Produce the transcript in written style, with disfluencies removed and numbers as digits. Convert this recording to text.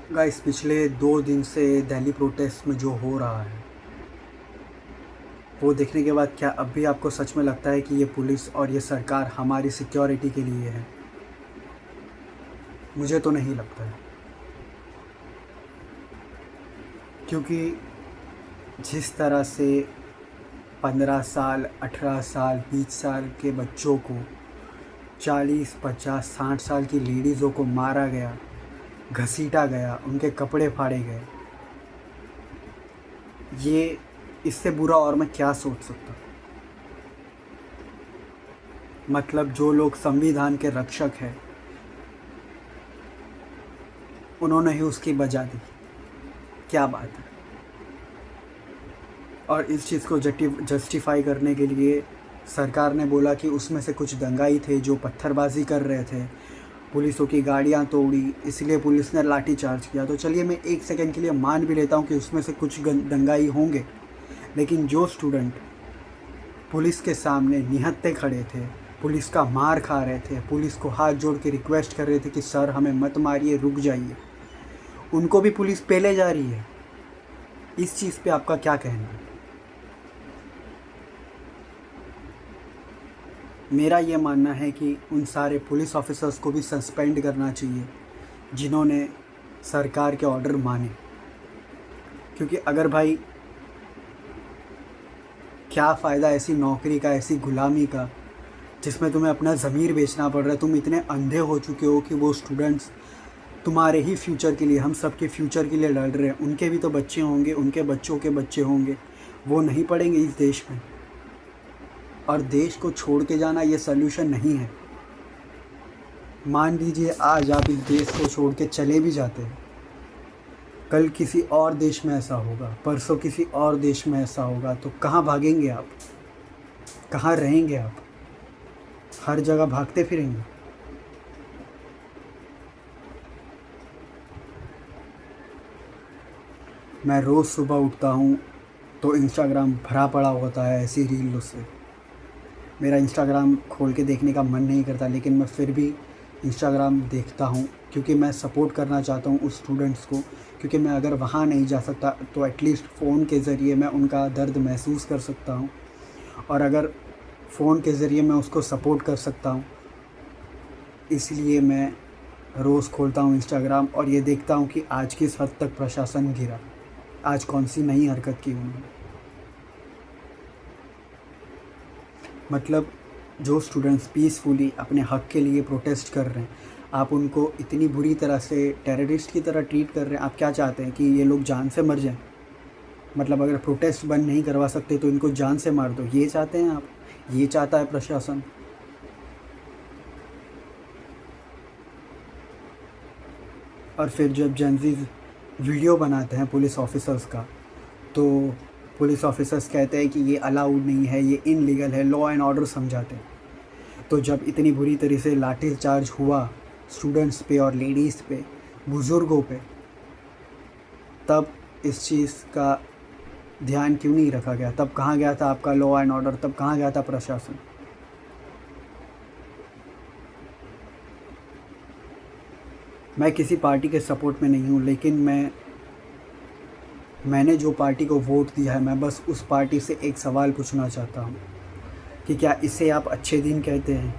Guys पिछले 2 दिन से दिल्ली प्रोटेस्ट में जो हो रहा है वो देखने के बाद क्या अब भी आपको सच में लगता है कि ये पुलिस और ये सरकार हमारी सिक्योरिटी के लिए है? मुझे तो नहीं लगता है, क्योंकि जिस तरह से 15 साल 18 साल 20 साल के बच्चों को 40 50 60 साल की लेडीज़ों को मारा गया, घसीटा गया, उनके कपड़े फाड़े गए, ये इससे बुरा और मैं क्या सोच सकता। मतलब जो लोग संविधान के रक्षक हैं उन्होंने ही उसकी बजा दी। क्या बात है। और इस चीज़ को जस्टिफाई करने के लिए सरकार ने बोला कि उसमें से कुछ दंगाई थे जो पत्थरबाजी कर रहे थे, पुलिसों की गाड़ियाँ तोड़ी, इसलिए पुलिस ने लाठी चार्ज किया। तो चलिए मैं 1 सेकंड के लिए मान भी लेता हूँ कि उसमें से कुछ दंगाई होंगे, लेकिन जो स्टूडेंट पुलिस के सामने निहत्थे खड़े थे, पुलिस का मार खा रहे थे, पुलिस को हाथ जोड़ के रिक्वेस्ट कर रहे थे कि सर हमें मत मारिए, रुक जाइए, उनको भी पुलिस पेले जा रही है। इस चीज़ पे आपका क्या कहना है? मेरा ये मानना है कि उन सारे पुलिस ऑफिसर्स को भी सस्पेंड करना चाहिए जिन्होंने सरकार के ऑर्डर माने। क्योंकि अगर भाई क्या फ़ायदा ऐसी नौकरी का, ऐसी गुलामी का, जिसमें तुम्हें अपना ज़मीर बेचना पड़ रहा है। तुम इतने अंधे हो चुके हो कि वो स्टूडेंट्स तुम्हारे ही फ्यूचर के लिए, हम सब के फ्यूचर के लिए लड़ रहे हैं। उनके भी तो बच्चे होंगे, उनके बच्चों के बच्चे होंगे, वो नहीं पढ़ेंगे इस देश में। और देश को छोड़ के जाना ये सल्यूशन नहीं है। मान लीजिए आज आप इस देश को छोड़ के चले भी जाते हैं, कल किसी और देश में ऐसा होगा, परसों किसी और देश में ऐसा होगा, तो कहाँ भागेंगे आप? कहाँ रहेंगे आप? हर जगह भागते फिरेंगे। मैं रोज़ सुबह उठता हूँ तो इंस्टाग्राम भरा पड़ा होता है ऐसी रीलों से। मेरा इंस्टाग्राम खोल के देखने का मन नहीं करता, लेकिन मैं फिर भी इंस्टाग्राम देखता हूँ क्योंकि मैं सपोर्ट करना चाहता हूँ उस स्टूडेंट्स को। क्योंकि मैं अगर वहाँ नहीं जा सकता तो एटलीस्ट फ़ोन के ज़रिए मैं उनका दर्द महसूस कर सकता हूँ, और अगर फ़ोन के ज़रिए मैं उसको सपोर्ट कर सकता हूँ, इसलिए मैं रोज़ खोलता हूँ इंस्टाग्राम और ये देखता हूँ कि आज किस हद तक प्रशासन गिरा, आज कौन सी नई हरकत की उन्होंने। मतलब जो स्टूडेंट्स पीसफुली अपने हक़ के लिए प्रोटेस्ट कर रहे हैं, आप उनको इतनी बुरी तरह से टेररिस्ट की तरह ट्रीट कर रहे हैं। आप क्या चाहते हैं कि ये लोग जान से मर जाएं? मतलब अगर प्रोटेस्ट बंद नहीं करवा सकते तो इनको जान से मार दो, ये चाहते हैं आप? ये चाहता है प्रशासन? और फिर जब जेनज़ीज़ वीडियो बनाते हैं पुलिस ऑफिसर्स का, तो पुलिस ऑफिसर्स कहते हैं कि ये अलाउड नहीं है, ये इनलीगल है, लॉ एंड ऑर्डर समझाते हैं। तो जब इतनी बुरी तरह से लाठी चार्ज हुआ स्टूडेंट्स पे और लेडीज़ पे, बुज़ुर्गों पे, तब इस चीज़ का ध्यान क्यों नहीं रखा गया? तब कहाँ गया था आपका लॉ एंड ऑर्डर? तब कहाँ गया था प्रशासन? मैं किसी पार्टी के सपोर्ट में नहीं हूँ, लेकिन मैंने जो पार्टी को वोट दिया है, मैं बस उस पार्टी से एक सवाल पूछना चाहता हूँ कि क्या इसे आप अच्छे दिन कहते हैं?